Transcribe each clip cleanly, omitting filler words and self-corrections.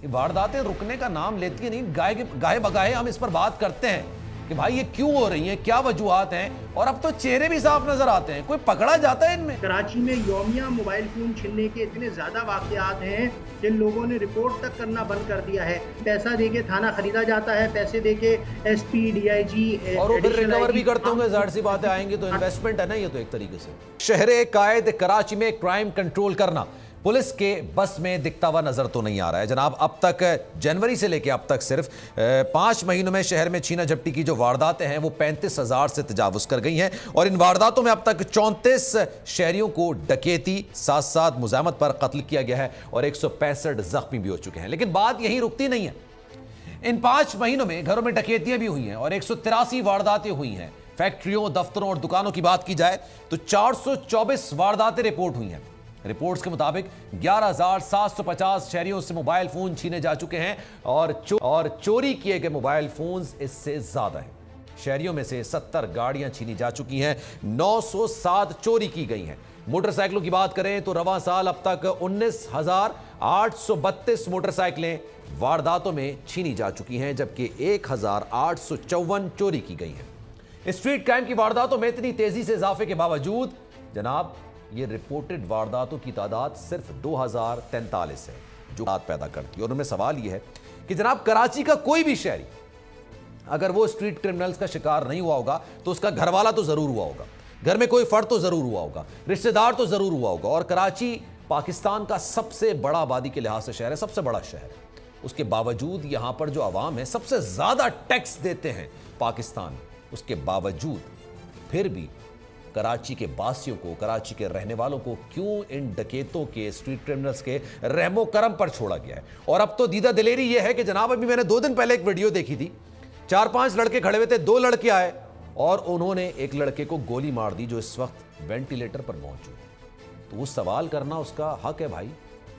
वारदातें रुकने का नाम लेती नहीं, गाहे बगाहे हम इस पर बात करते हैं कि भाई ये क्यों हो रही हैं, क्या वजूहात हैं, और अब तो चेहरे भी साफ नजर आते हैं। कोई पकड़ा जाता है इनमें? कराची में यौमिया मोबाइल फोन छीनने के इतने ज्यादा वाकयात हैं कि लोगों ने रिपोर्ट तक करना बंद कर दिया है। पैसा देके थाना खरीदा जाता है, पैसे देके एसपी, डीआईजी और वो फिर रिकवर भी करते होंगे। जाहिर सी बात है, आएंगे तो इन्वेस्टमेंट है ना ये तो एक तरीके से। शहरे कायद कराची में क्राइम कंट्रोल करना पुलिस के बस में दिखता हुआ नजर तो नहीं आ रहा है जनाब। अब तक जनवरी से लेकर अब तक सिर्फ 5 महीनों में शहर में छीना झपटी की जो वारदातें हैं वो 35,000 से तजावुज कर गई हैं, और इन वारदातों में अब तक 34 शहरियों को डकैती, 7 मुज़ाहमत पर कत्ल किया गया है और 165 जख्मी भी हो चुके हैं। लेकिन बात यहीं रुकती नहीं है। इन 5 महीनों में घरों में डकैतियां भी हुई हैं और 183 वारदातें हुई हैं। फैक्ट्रियों, दफ्तरों और दुकानों की बात की जाए तो 424 वारदातें रिपोर्ट हुई हैं। रिपोर्ट्स के मुताबिक 11,750 शहरियों से मोबाइल फोन छीने जा चुके हैं और चोरी किए गए मोबाइल फोन्स इससे ज्यादा हैं। शहरियों में से 70 गाड़ियां छीनी जा चुकी हैं, 907 चोरी की गई हैं। मोटरसाइकिलों की बात करें तो रवां साल अब तक 19,832 मोटरसाइकिलें वारदातों में छीनी जा चुकी हैं, जबकि 1,854 चोरी की गई हैं। स्ट्रीट क्राइम की वारदातों में इतनी तेजी से इजाफे के बावजूद जनाब ये रिपोर्टेड वारदातों की तादाद सिर्फ 2043 है, जो बात पैदा करती है। और उनमें सवाल यह है कि जनाब कराची का कोई भी शहरी अगर वो स्ट्रीट क्रिमिनल्स का शिकार नहीं हुआ होगा तो उसका घरवाला तो जरूर हुआ होगा, घर में कोई फर्द तो जरूर हुआ होगा, रिश्तेदार तो जरूर हुआ होगा। और कराची पाकिस्तान का सबसे बड़ा आबादी के लिहाज से शहर है, सबसे बड़ा शहर है। उसके बावजूद यहां पर जो आवाम है सबसे ज्यादा टैक्स देते हैं पाकिस्तान, उसके बावजूद फिर भी कराची के बासियों को, कराची के रहने वालों को क्यों इन डकैतों के, स्ट्रीट क्रिमिनल्स के रहमो करम पर छोड़ा गया है। और अब तो दीदा दिलेरी यह है कि जनाब अभी मैंने 2 दिन पहले एक वीडियो देखी थी, 4-5 लड़के खड़े हुए थे, 2 लड़के आए और उन्होंने एक लड़के को गोली मार दी जो इस वक्त वेंटिलेटर पर मौजूद है। तो वो सवाल करना उसका हक है भाई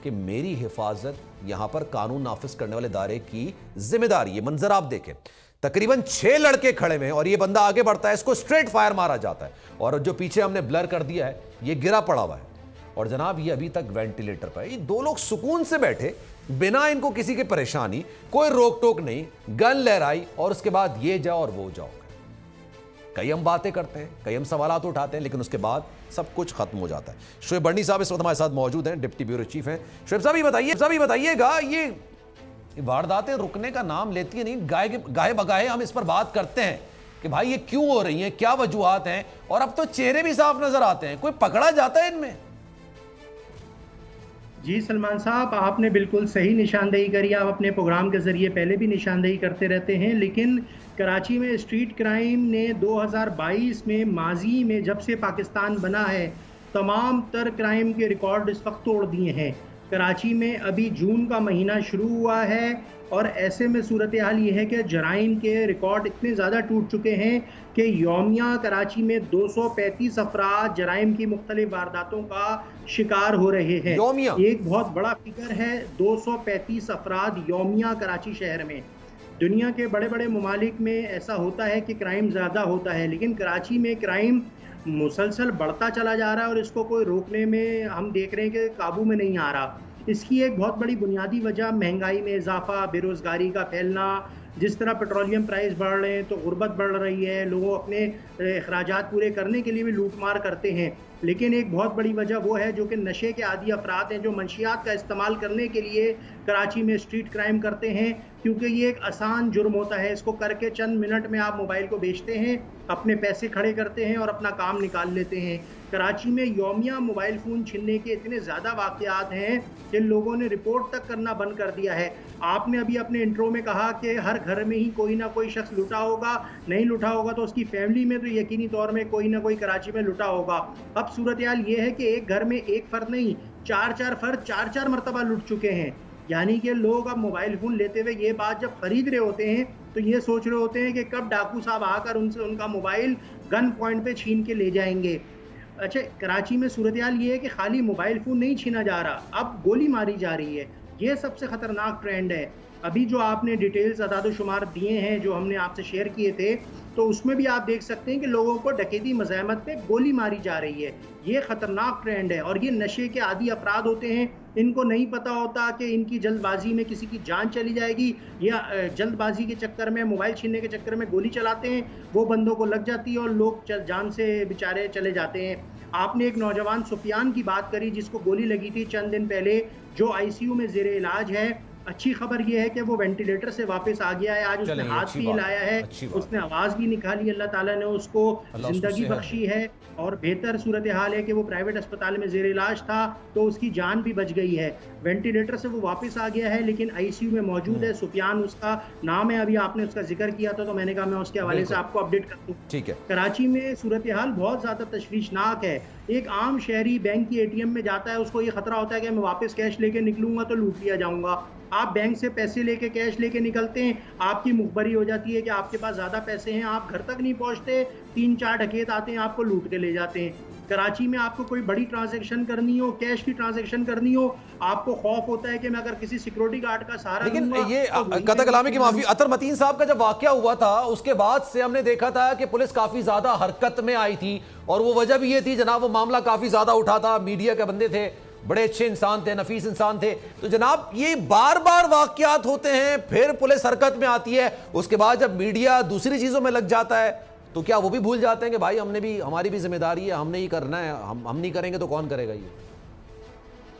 कि मेरी हिफाजत यहां पर कानून नाफिज करने वाले इदारे की जिम्मेदारी। ये मंजर आप देखें, तकरीबन 6 लड़के खड़े हुए हैं और ये बंदा आगे बढ़ता है, इसको स्ट्रेट फायर मारा जाता है और जो पीछे हमने ब्लर कर दिया है ये गिरा पड़ा हुआ है और जनाब ये अभी तक वेंटिलेटर पर है। ये 2 लोग सुकून से बैठे, बिना इनको किसी की परेशानी, कोई रोक टोक नहीं, गन लहराई और उसके बाद ये जाओ और वो जाओ। कई हम बातें करते हैं, कई हम सवालात उठाते हैं, लेकिन उसके बाद सब कुछ खत्म हो जाता है। शोएब बर्नी साहब इस वक्त हमारे साथ मौजूद हैं, डिप्टी ब्यूरो चीफ हैं। शोएब साहब ये बताइएगा, ये वारदातें रुकने का नाम लेती है नहीं, गाहे बगाहे हम इस पर बात करते हैं कि भाई ये क्यों हो रही हैं, क्या वजूहात हैं, और अब तो चेहरे भी साफ नजर आते हैं। कोई पकड़ा जाता है इनमें? जी सलमान साहब, आपने बिल्कुल सही निशानदेही करी। आप अपने प्रोग्राम के जरिए पहले भी निशानदेही करते रहते हैं, लेकिन कराची में स्ट्रीट क्राइम ने 2022 में, माजी में जब से पाकिस्तान बना है, तमाम तर क्राइम के रिकॉर्ड इस वक्त तोड़ दिए हैं। कराची में अभी जून का महीना शुरू हुआ है और ऐसे में सूरत हाल ये है कि जराइम के रिकॉर्ड इतने ज़्यादा टूट चुके हैं कि यौमिया कराची में 235 अफराद जराइम की मुख्तलिफ वारदातों का शिकार हो रहे हैं। एक बहुत बड़ा फिगर है, 235 अफराद यौमिया कराची शहर में। दुनिया के बड़े बड़े ममालिक में ऐसा होता है कि क्राइम ज़्यादा होता है, लेकिन कराची में क्राइम मुसलसल बढ़ता चला जा रहा है और इसको कोई रोकने में हम देख रहे हैं कि काबू में नहीं आ रहा। इसकी एक बहुत बड़ी बुनियादी वजह महंगाई में इजाफा, बेरोज़गारी का फैलना। जिस तरह पेट्रोलियम प्राइस बढ़ रहे हैं तो गुर्बत बढ़ रही है, लोग अपने अखराजात पूरे करने के लिए भी लूट मार करते हैं। लेकिन एक बहुत बड़ी वजह वो है जो कि नशे के आदी अफराद हैं, जो मंशियात का इस्तेमाल करने के लिए कराची में स्ट्रीट क्राइम करते हैं, क्योंकि ये एक आसान जुर्म होता है। इसको करके चंद मिनट में आप मोबाइल को बेचते हैं, अपने पैसे खड़े करते हैं और अपना काम निकाल लेते हैं। कराची में यौमिया मोबाइल फ़ोन छीनने के इतने ज़्यादा वाक़यात हैं कि लोगों ने रिपोर्ट तक करना बंद कर दिया है। आपने अभी अपने इंट्रो में कहा कि हर घर में ही कोई ना कोई शख्स लुटा होगा, नहीं लुटा होगा तो उसकी फैमिली में तो यकीनी तौर में कोई ना कोई कराची में लुटा होगा। अब सूरत हाल ये है कि एक घर में एक फ़र्द नहीं, 4-4 फ़र्द 4-4 मरतबा लुट चुके हैं। यानी कि लोग अब मोबाइल फ़ोन लेते हुए ये बात जब ख़रीद रहे होते हैं तो ये सोच रहे होते हैं कि कब डाकू साहब आकर उनसे उनका मोबाइल गन पॉइंट पे छीन के ले जाएंगे। अच्छा, कराची में सूरत हाल ये है कि खाली मोबाइल फ़ोन नहीं छीना जा रहा, अब गोली मारी जा रही है। ये सबसे खतरनाक ट्रेंड है। अभी जो आपने डिटेल्स अदाद-ओ-शुमार दिए हैं, जो हमने आपसे शेयर किए थे, तो उसमें भी आप देख सकते हैं कि लोगों को डकैती मज़ाहमत में गोली मारी जा रही है। ये खतरनाक ट्रेंड है और ये नशे के आदी अफराद होते हैं। इनको नहीं पता होता कि इनकी जल्दबाजी में किसी की जान चली जाएगी, या जल्दबाजी के चक्कर में, मोबाइल छीनने के चक्कर में गोली चलाते हैं, वो बंदों को लग जाती है और लोग जान से बेचारे चले जाते हैं। आपने एक नौजवान सुफियान की बात करी जिसको गोली लगी थी चंद दिन पहले, जो आईसीयू में ज़ेरे इलाज है। अच्छी खबर यह है कि वो वेंटिलेटर से वापस आ गया है। आज उसने हाथ भी हिलाया है, उसने आवाज़ भी निकाली, अल्लाह ताला ने उसको ज़िंदगी बख्शी है और बेहतर सूरत हाल है कि वो प्राइवेट अस्पताल में ज़ेर इलाज था, तो उसकी जान भी बच गई है। वेंटिलेटर से वो वापस आ गया है लेकिन आईसीयू में मौजूद है। सुफियान उसका नाम है। अभी आपने उसका जिक्र किया था तो मैंने कहा मैं उसके हवाले से आपको अपडेट कर दूँ। ठीक है। कराची में सूरत हाल बहुत ज़्यादा तशवीशनाक है। एक आम शहरी बैंक की एटीएम में जाता है, उसको ये खतरा होता है कि मैं वापस कैश लेके निकलूंगा तो लूट लिया जाऊंगा। आप बैंक से पैसे लेके, कैश लेके निकलते हैं, आपकी मुखबरी हो जाती है कि आपके पास ज़्यादा पैसे हैं, आप घर तक नहीं पहुंचते, 3-4 डकैत आते हैं, आपको लूट के ले जाते हैं। कराची में आपको कोई बड़ी ट्रांजैक्शन करनी हो, कैश की ट्रांजैक्शन करनी हो, आपको खौफ होता है कि मैं अगर किसी सिक्योरिटी गार्ड का सहारा लेकिन लूंगा, ये तो कतल कलामी की माफी, अतर मतीन साहब का जब वाकया हुआ था उसके बाद से हमने देखा था कि पुलिस काफी ज्यादा हरकत में आई थी और वो वजह भी ये थी जनाब, वो मामला काफी ज्यादा उठा था, मीडिया के बंदे थे, बड़े अच्छे इंसान थे, नफीस इंसान थे। तो जनाब ये बार बार वाकयात होते हैं, फिर पुलिस हरकत में आती है, उसके बाद जब मीडिया दूसरी चीजों में लग जाता है तो क्या वो भी भूल जाते हैं कि भाई हमने भी, हमारी भी जिम्मेदारी है, हमने ही करना है, हम नहीं करेंगे तो कौन करेगा ये?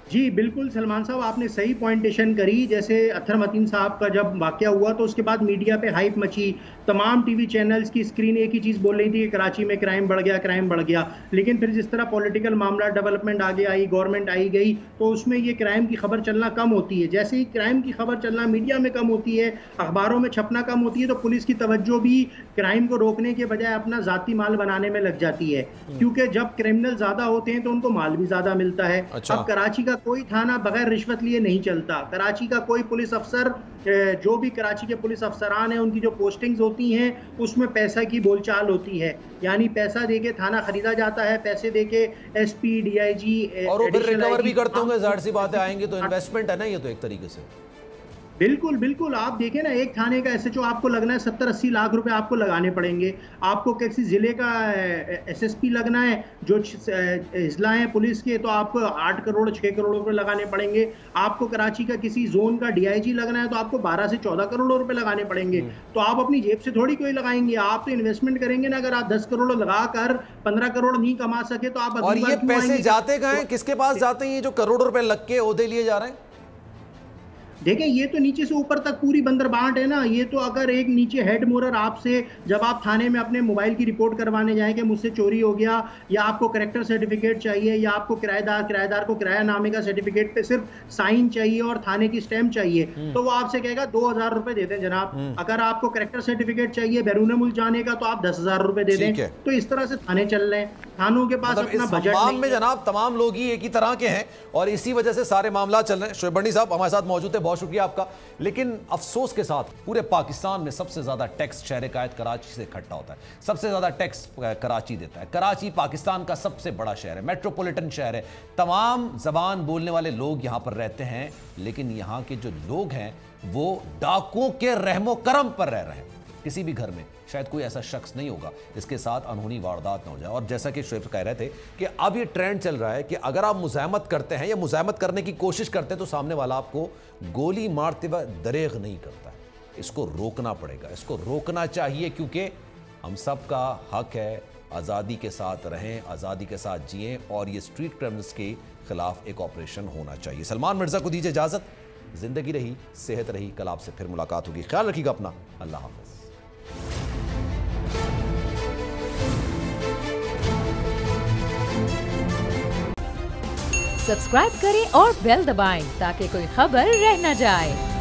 जी बिल्कुल सलमान साहब, आपने सही पॉइंटेशन करी। जैसे अतर मतीन साहब का जब वाकया हुआ तो उसके बाद मीडिया पे हाइप मची, तमाम टीवी चैनल्स की स्क्रीन एक ही चीज़ बोल रही थी कि कराची में क्राइम बढ़ गया, क्राइम बढ़ गया। लेकिन फिर जिस तरह पॉलिटिकल मामला, डेवलपमेंट आगे आई, गवर्नमेंट आई गई, तो उसमें ये क्राइम की खबर चलना कम होती है। जैसे ही क्राइम की खबर चलना मीडिया में कम होती है, अखबारों में छपना कम होती है, तो पुलिस की तवज्जो भी क्राइम को रोकने के बजाय अपना ज़ाती माल बनाने में लग जाती है, क्योंकि जब क्रिमिनल ज़्यादा होते हैं तो उनको माल भी ज़्यादा मिलता है। अच्छा। अब कराची का कोई थाना बगैर रिश्वत लिए नहीं चलता। कराची का कोई पुलिस अफसर, जो भी कराची के पुलिस अफसरान हैं, उनकी जो पोस्टिंग्स होती हैं उसमें पैसा की बोलचाल होती है, यानी पैसा देके थाना खरीदा जाता है, पैसे देके एसपी, डीआईजी और वो फिर रिकवर भी करते होंगे, जाहिर सी बात है, आएंगे तो इन्वेस्टमेंट है ना ये तो एक तरीके से। बिल्कुल बिल्कुल, आप देखें ना, एक थाने का एसएचओ आपको लगना है 70-80 लाख रुपए आपको लगाने पड़ेंगे। आपको किसी जिले का एसएसपी लगना है, जो इजला है पुलिस के, तो आपको 8 करोड़ 6 करोड़ रुपए लगाने पड़ेंगे। आपको कराची का किसी जोन का डीआईजी लगना है तो आपको 12 से 14 करोड़ रुपए लगाने पड़ेंगे। तो आप अपनी जेब से थोड़ी कोई लगाएंगे, आप तो इन्वेस्टमेंट करेंगे ना। अगर आप 10 करोड़ लगाकर 15 करोड़ नहीं कमा सके तो आप, और ये पैसे जाते कहाँ हैं, किसके पास जाते हैं ये जो करोड़ रुपए लग के ओहदे लिए जा रहे हैं? देखें, ये तो नीचे से ऊपर तक पूरी बंदरबांट है ना। ये तो अगर एक नीचे हेड मोरर आपसे, जब आप थाने में अपने मोबाइल की रिपोर्ट करवाने जाएं कि मुझसे चोरी हो गया, या आपको करेक्टर सर्टिफिकेट चाहिए, या आपको किराएदार को किरायानामे का सर्टिफिकेट पे सिर्फ साइन चाहिए और थाने की स्टैम्प चाहिए, तो वो आपसे कहेगा 2000 रुपए दे दें जनाब। अगर आपको करेक्टर सर्टिफिकेट चाहिए बैरून मुल्क जाने का तो आप 10,000 रुपए दे दें। तो इस तरह से थाने चल रहे हैं। थानों के पास अपना बजट नहीं में जनाब तमाम लोग ही एक ही तरह के हैं और इसी वजह से सारे मामला चल रहे हैं। शोएब बर्नी साहब हमारे साथ मौजूद है, बहुत शुक्रिया आपका। लेकिन अफसोस के साथ पूरे पाकिस्तान में सबसे ज्यादा टैक्स शहर कायद कराची से इकट्ठा होता है, सबसे ज्यादा टैक्स कराची देता है। कराची पाकिस्तान का सबसे बड़ा शहर है, मेट्रोपॉलिटन शहर है, तमाम जबान बोलने वाले लोग यहां पर रहते हैं, लेकिन यहां के जो लोग हैं वो डाकुओं के रहमो करम पर रह रहे हैं। किसी भी घर में शायद कोई ऐसा शख्स नहीं होगा जिसके साथ अनहोनी वारदात न हो जाए। और जैसा कि शोएब कह रहे थे कि अब ये ट्रेंड चल रहा है कि अगर आप मुज़ाहमत करते हैं या मुज़ाहमत करने की कोशिश करते हैं तो सामने वाला आपको गोली मारते हुए दरेग नहीं करता है। इसको रोकना पड़ेगा, इसको रोकना चाहिए, क्योंकि हम सब का हक है आज़ादी के साथ रहें, आज़ादी के साथ जिएं, और ये स्ट्रीट क्रिमिनल्स के खिलाफ एक ऑपरेशन होना चाहिए। सलमान मिर्ज़ा को दीजिए इजाज़त। जिंदगी रही, सेहत रही, कल आपसे फिर मुलाकात होगी। ख्याल रखिएगा अपना, अल्लाह हाफ़िज़। सब्सक्राइब करें और बेल दबाएं ताकि कोई खबर रह न जाए।